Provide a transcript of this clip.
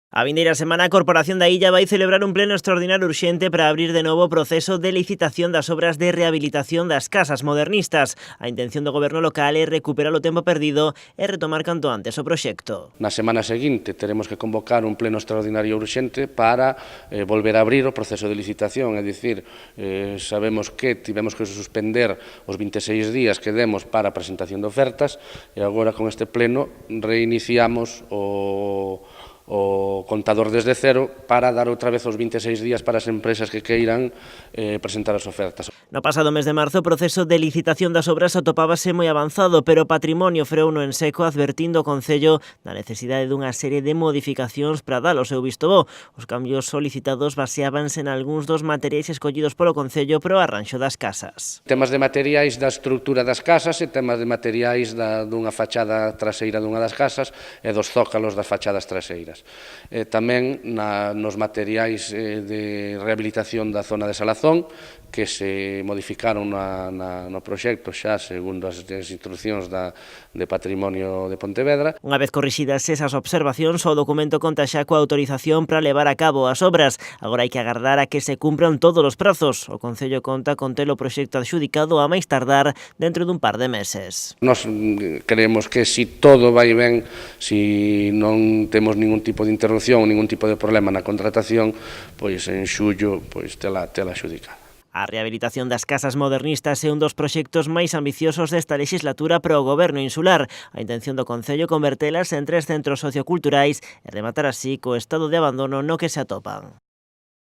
A vindeira semana a Corporación da Illa vai celebrar un pleno extraordinario urxente para abrir de novo o proceso de licitación das obras de rehabilitación das casas modernistas. A intención do goberno local é recuperar o tempo perdido e retomar canto antes o proxecto. Na semana seguinte teremos que convocar un pleno extraordinario urxente para volver a abrir o proceso de licitación, é dicir, sabemos que tivemos que suspender os 26 días que demos para a presentación de ofertas e agora con este pleno reiniciamos o contador desde cero para dar outra vez os 26 días para as empresas que queiran presentar as ofertas. No pasado mes de marzo o proceso de licitación das obras atopábase moi avanzado, pero o Patrimonio freuno en seco advertindo o Concello da necesidade dunha serie de modificacións para dar o seu visto bo. Os cambios solicitados baseábanse en algúns dos materiais escollidos polo Concello para o arranxo das casas. Temas de materiais da estrutura das casas e temas de materiais dunha fachada traseira dunha das casas e dos zócalos das fachadas traseiras. Tamén nos materiais de rehabilitación da zona de Salazón, que se modificaron no proxecto xa segundo as instruccións de Patrimonio de Pontevedra. Unha vez corrixidas esas observacións, o documento conta xa coa autorización para levar a cabo as obras. Agora hai que agardar a que se cumpran todos os prazos. O Concello conta con ter o proxecto adxudicado a máis tardar dentro dun par de meses. Nos creemos que se todo vai ben, se non temos ningún tipo de interrupción, ningún tipo de problema na contratación, pois en xullo tela adxudicada. A rehabilitación das casas modernistas é un dos proxectos máis ambiciosos desta legislatura para o Goberno insular. A intención do Concello convertelas en 3 centros socioculturais e rematar así co estado de abandono no que se atopan.